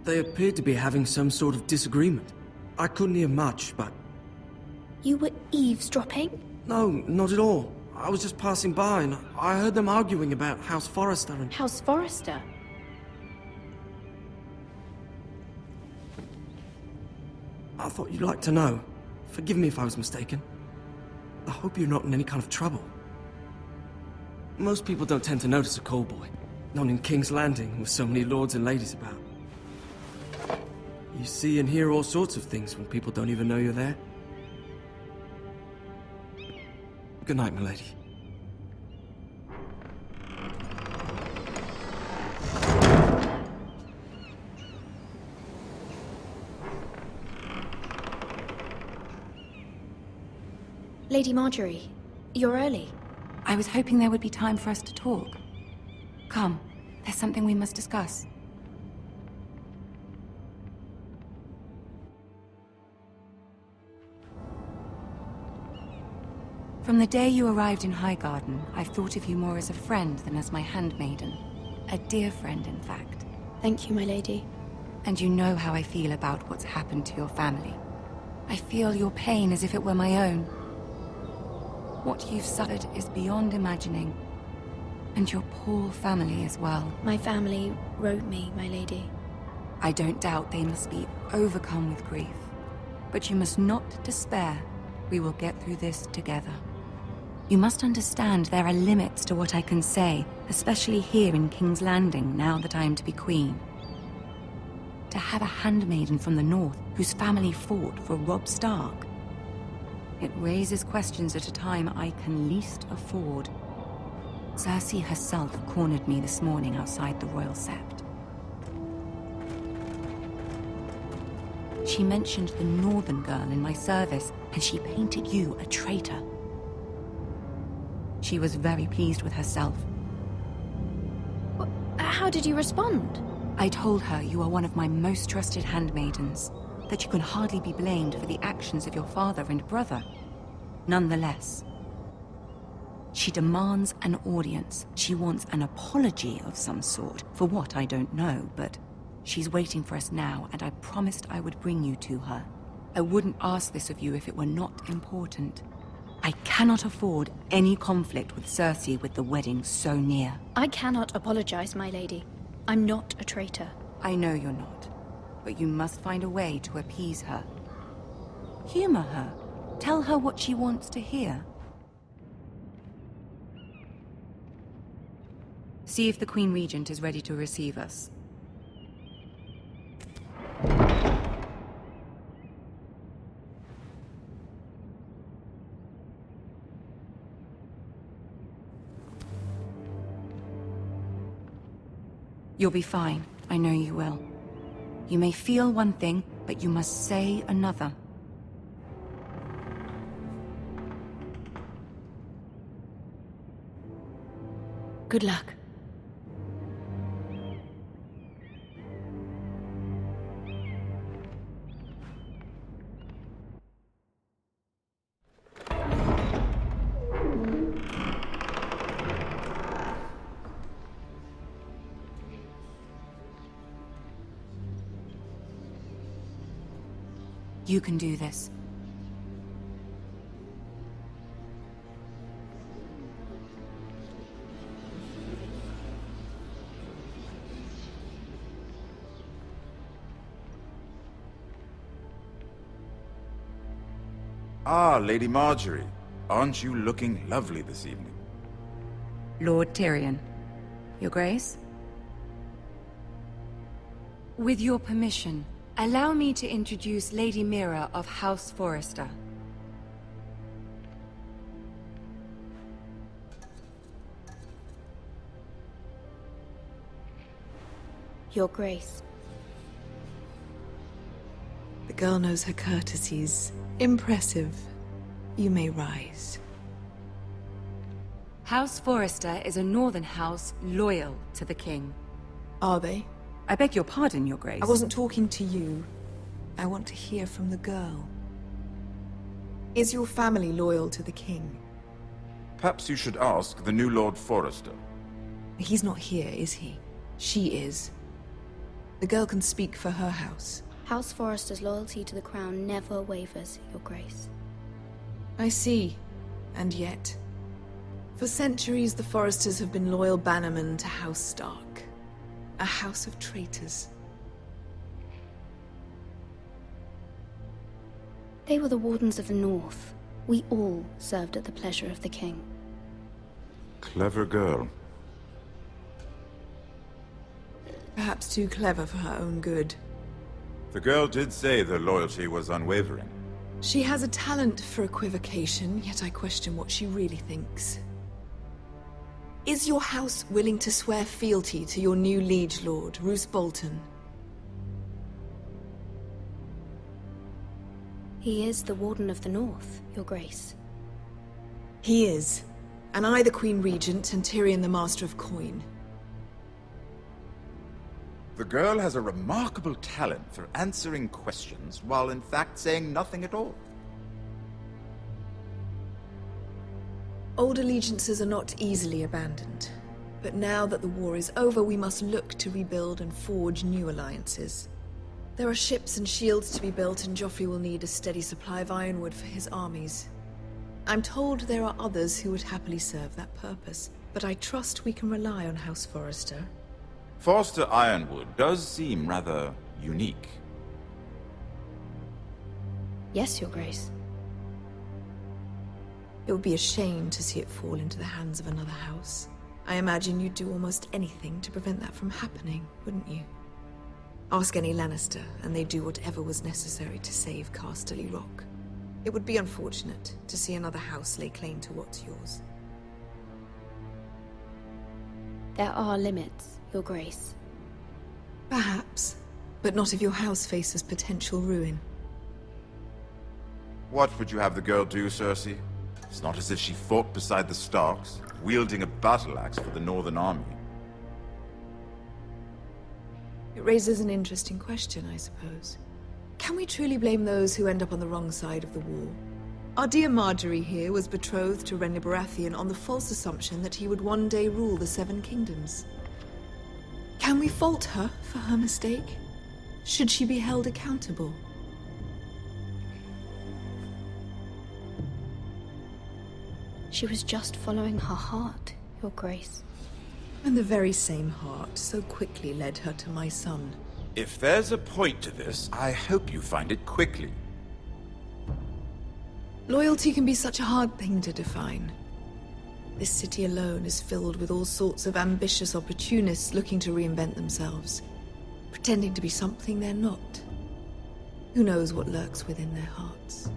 They appeared to be having some sort of disagreement. I couldn't hear much, but... You were eavesdropping? No, not at all. I was just passing by and I heard them arguing about House Forrester and... House Forrester? I thought you'd like to know. Forgive me if I was mistaken. I hope you're not in any kind of trouble. Most people don't tend to notice a callboy. Not in King's Landing with so many lords and ladies about. You see and hear all sorts of things when people don't even know you're there. Good night, milady. Lady Marjorie, you're early. I was hoping there would be time for us to talk. Come, there's something we must discuss. From the day you arrived in Highgarden, I've thought of you more as a friend than as my handmaiden. A dear friend, in fact. Thank you, my lady. And you know how I feel about what's happened to your family. I feel your pain as if it were my own. What you've suffered is beyond imagining. And your poor family as well. My family wrote me, my lady. I don't doubt they must be overcome with grief. But you must not despair. We will get through this together. You must understand there are limits to what I can say, especially here in King's Landing, now that I am to be queen. To have a handmaiden from the north whose family fought for Robb Stark. It raises questions at a time I can least afford. Cersei herself cornered me this morning outside the Royal Sept. She mentioned the northern girl in my service, and she painted you a traitor. She was very pleased with herself. How did you respond? I told her you are one of my most trusted handmaidens, that you can hardly be blamed for the actions of your father and brother. Nonetheless, she demands an audience. She wants an apology of some sort, for what I don't know, but she's waiting for us now, and I promised I would bring you to her. I wouldn't ask this of you if it were not important. I cannot afford any conflict with Cersei with the wedding so near. I cannot apologize, my lady. I'm not a traitor. I know you're not, but you must find a way to appease her. Humor her. Tell her what she wants to hear. See if the Queen Regent is ready to receive us. You'll be fine. I know you will. You may feel one thing, but you must say another. Good luck. You can do this. Ah, Lady Marjorie. Aren't you looking lovely this evening? Lord Tyrion. Your Grace? With your permission, allow me to introduce Lady Mira of House Forrester. Your Grace. The girl knows her courtesies. Impressive. You may rise. House Forrester is a northern house loyal to the king. Are they? I beg your pardon, Your Grace. I wasn't talking to you. I want to hear from the girl. Is your family loyal to the king? Perhaps you should ask the new Lord Forrester. He's not here, is he? She is. The girl can speak for her house. House Forrester's loyalty to the crown never wavers, Your Grace. I see. And yet, for centuries the Forresters have been loyal bannermen to House Stark. A house of traitors. They were the Wardens of the North. We all served at the pleasure of the king. Clever girl. Perhaps too clever for her own good. The girl did say the loyalty was unwavering. She has a talent for equivocation, yet I question what she really thinks. Is your house willing to swear fealty to your new liege lord, Roose Bolton? He is the Warden of the North, Your Grace. He is. And I the Queen Regent, and Tyrion the Master of Coin. The girl has a remarkable talent for answering questions while in fact saying nothing at all. Old allegiances are not easily abandoned. But now that the war is over, we must look to rebuild and forge new alliances. There are ships and shields to be built, and Joffrey will need a steady supply of ironwood for his armies. I'm told there are others who would happily serve that purpose, but I trust we can rely on House Forrester. Forster Ironwood does seem rather unique. Yes, Your Grace. It would be a shame to see it fall into the hands of another house. I imagine you'd do almost anything to prevent that from happening, wouldn't you? Ask any Lannister, and they'd do whatever was necessary to save Casterly Rock. It would be unfortunate to see another house lay claim to what's yours. There are limits, Your Grace. Perhaps, but not if your house faces potential ruin. What would you have the girl do, Cersei? It's not as if she fought beside the Starks, wielding a battle axe for the Northern Army. It raises an interesting question, I suppose. Can we truly blame those who end up on the wrong side of the war? Our dear Marjorie here was betrothed to Renly Baratheon on the false assumption that he would one day rule the Seven Kingdoms. Can we fault her for her mistake? Should she be held accountable? She was just following her heart, Your Grace. And the very same heart so quickly led her to my son. If there's a point to this, I hope you find it quickly. Loyalty can be such a hard thing to define. This city alone is filled with all sorts of ambitious opportunists looking to reinvent themselves, pretending to be something they're not. Who knows what lurks within their hearts?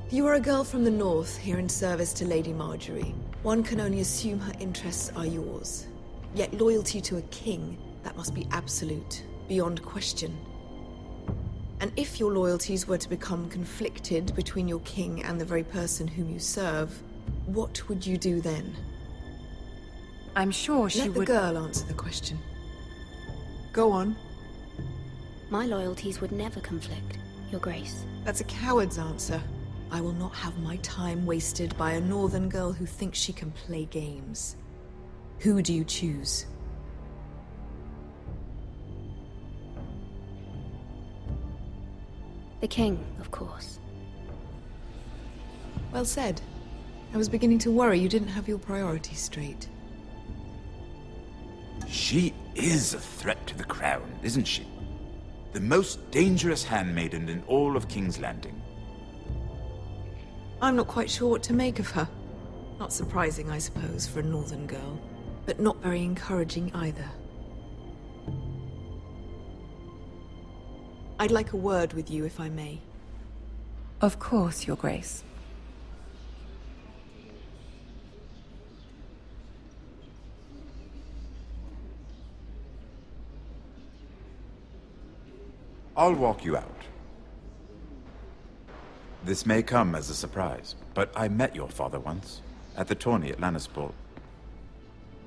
You are a girl from the north, here in service to Lady Marjorie. One can only assume her interests are yours. Yet loyalty to a king, that must be absolute, beyond question. And if your loyalties were to become conflicted between your king and the very person whom you serve, what would you do then? I'm sure she would... Let the girl answer the question. Go on. My loyalties would never conflict, Your Grace. That's a coward's answer. I will not have my time wasted by a northern girl who thinks she can play games. Who do you choose? The king, of course. Well said. I was beginning to worry you didn't have your priorities straight. She is a threat to the crown, isn't she? The most dangerous handmaiden in all of King's Landing. I'm not quite sure what to make of her. Not surprising, I suppose, for a northern girl, but not very encouraging either. I'd like a word with you, if I may. Of course, Your Grace. I'll walk you out. This may come as a surprise, but I met your father once, at the tourney at Lannisport.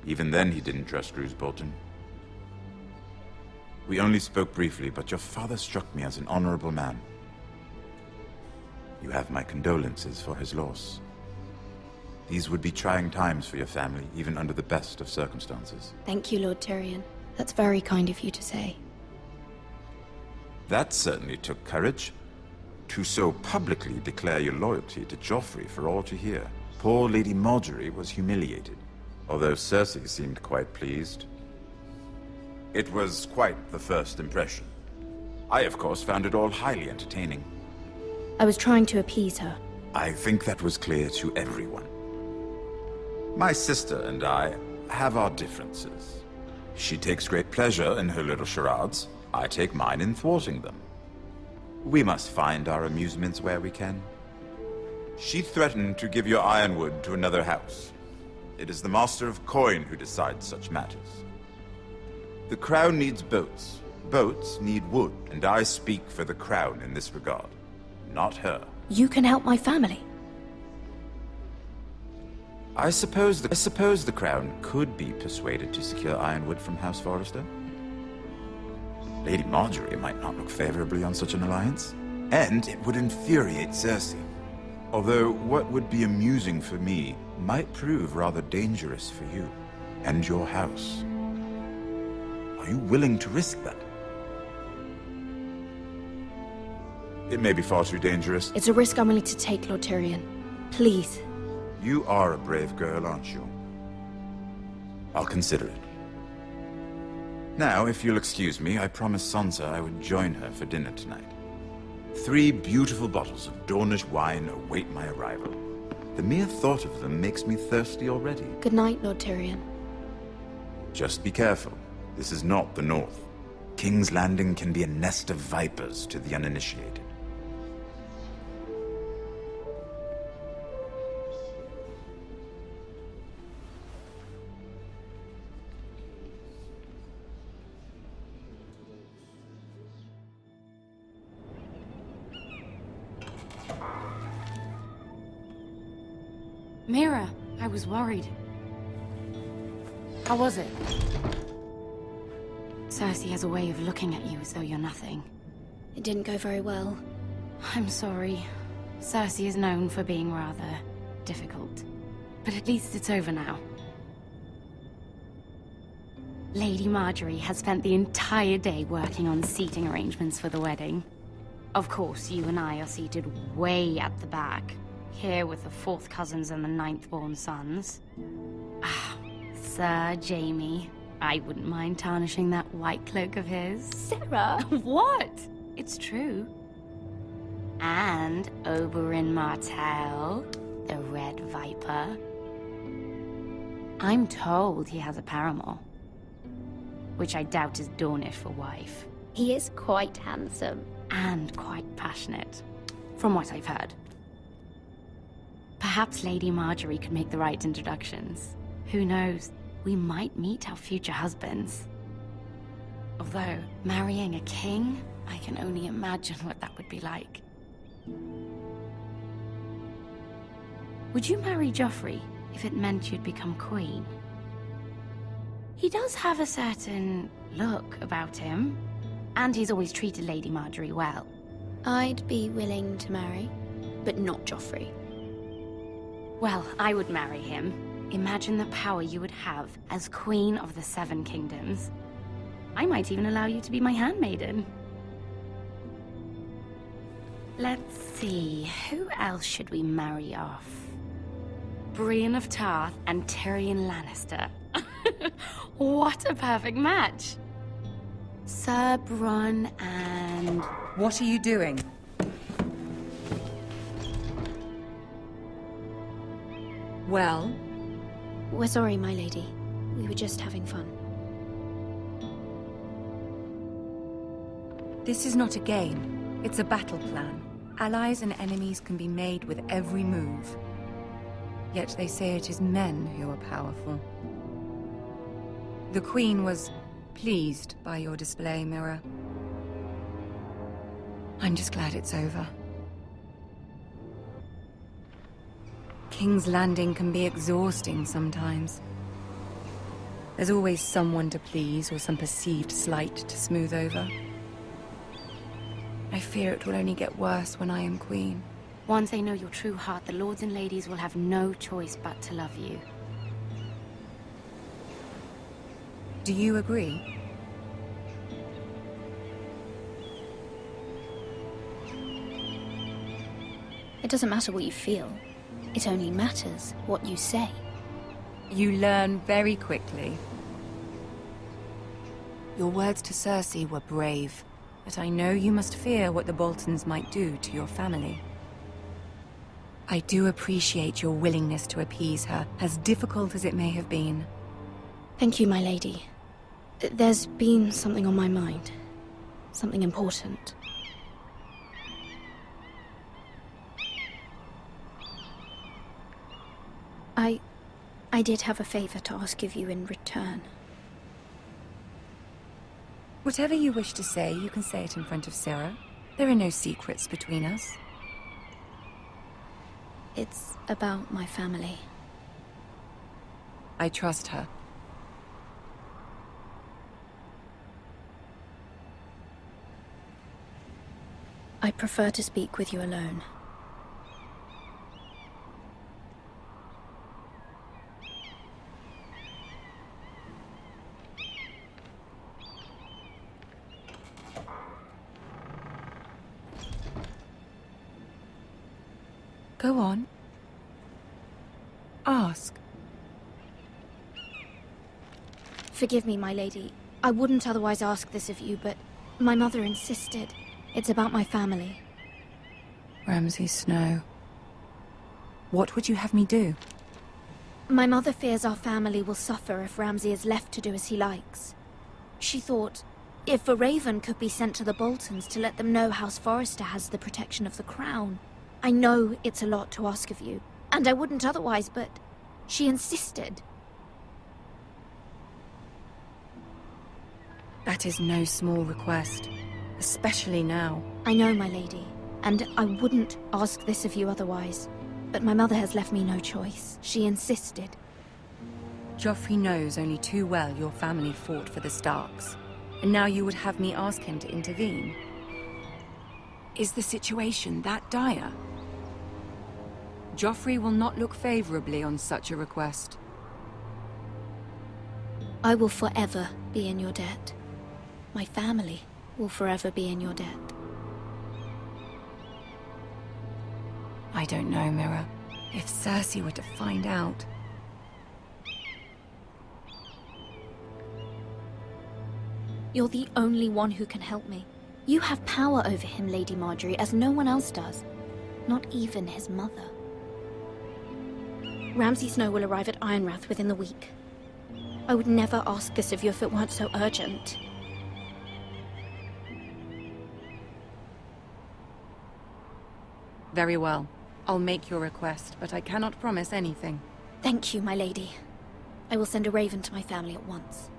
Even then he didn't trust Roose Bolton. We only spoke briefly, but your father struck me as an honorable man. You have my condolences for his loss. These would be trying times for your family, even under the best of circumstances. Thank you, Lord Tyrion. That's very kind of you to say. That certainly took courage. To so publicly declare your loyalty to Joffrey for all to hear. Poor Lady Marjorie was humiliated, although Cersei seemed quite pleased. It was quite the first impression. I, of course, found it all highly entertaining. I was trying to appease her. I think that was clear to everyone. My sister and I have our differences. She takes great pleasure in her little charades, I take mine in thwarting them. We must find our amusements where we can. She threatened to give your ironwood to another house. It is the Master of Coin who decides such matters. The Crown needs boats. Boats need wood, and I speak for the Crown in this regard, not her. You can help my family. I suppose the Crown could be persuaded to secure ironwood from House Forrester. Lady Marjorie might not look favorably on such an alliance, and it would infuriate Cersei. Although what would be amusing for me might prove rather dangerous for you and your house. Are you willing to risk that? It may be far too dangerous. It's a risk I'm willing to take, Lord Tyrion. Please. You are a brave girl, aren't you? I'll consider it. Now, if you'll excuse me, I promised Sansa I would join her for dinner tonight. 3 beautiful bottles of Dornish wine await my arrival. The mere thought of them makes me thirsty already. Good night, Lord Tyrion. Just be careful. This is not the North. King's Landing can be a nest of vipers to the uninitiated. Mira, I was worried. How was it? Cersei has a way of looking at you as though you're nothing. It didn't go very well. I'm sorry. Cersei is known for being rather difficult. But at least it's over now. Lady Marjorie has spent the entire day working on seating arrangements for the wedding. Of course, you and I are seated way at the back. Here with the 4th cousins and the 9th-born sons. Ah, Sir Jaime. I wouldn't mind tarnishing that white cloak of his. Sarah! What? It's true. And Oberyn Martell, the Red Viper. I'm told he has a paramour. Which I doubt is Dornish for wife. He is quite handsome. And quite passionate. From what I've heard. Perhaps Lady Marjorie could make the right introductions. Who knows? We might meet our future husbands. Although, marrying a king, I can only imagine what that would be like. Would you marry Joffrey if it meant you'd become queen? He does have a certain look about him, and he's always treated Lady Marjorie well. I'd be willing to marry, but not Joffrey. Well, I would marry him. Imagine the power you would have as Queen of the 7 Kingdoms. I might even allow you to be my handmaiden. Let's see, who else should we marry off? Brienne of Tarth and Tyrion Lannister. What a perfect match! Sir Bronn and... What are you doing? Well? We're sorry, my lady. We were just having fun. This is not a game. It's a battle plan. Allies and enemies can be made with every move. Yet they say it is men who are powerful. The Queen was pleased by your display, Mira. I'm just glad it's over. King's Landing can be exhausting sometimes. There's always someone to please or some perceived slight to smooth over. I fear it will only get worse when I am queen. Once they know your true heart, the lords and ladies will have no choice but to love you. Do you agree? It doesn't matter what you feel. It only matters what you say. You learn very quickly. Your words to Cersei were brave, but I know you must fear what the Boltons might do to your family. I do appreciate your willingness to appease her, as difficult as it may have been. Thank you, my lady. There's been something on my mind. Something important. I did have a favor to ask of you in return. Whatever you wish to say, you can say it in front of Sarah. There are no secrets between us. It's about my family. I trust her. I prefer to speak with you alone. Go on. Ask. Forgive me, my lady. I wouldn't otherwise ask this of you, but my mother insisted. It's about my family. Ramsay Snow. What would you have me do? My mother fears our family will suffer if Ramsay is left to do as he likes. She thought, if a raven could be sent to the Boltons to let them know House Forrester has the protection of the crown. I know it's a lot to ask of you, and I wouldn't otherwise, but she insisted. That is no small request, especially now. I know, my lady, and I wouldn't ask this of you otherwise, but my mother has left me no choice. She insisted. Joffrey knows only too well your family fought for the Starks, and now you would have me ask him to intervene. Is the situation that dire? Joffrey will not look favorably on such a request. I will forever be in your debt. My family will forever be in your debt. I don't know, Mira. If Cersei were to find out... You're the only one who can help me. You have power over him, Lady Marjorie, as no one else does. Not even his mother. Ramsay Snow will arrive at Ironrath within the week. I would never ask this of you if it weren't so urgent. Very well. I'll make your request, but I cannot promise anything. Thank you, my lady. I will send a raven to my family at once.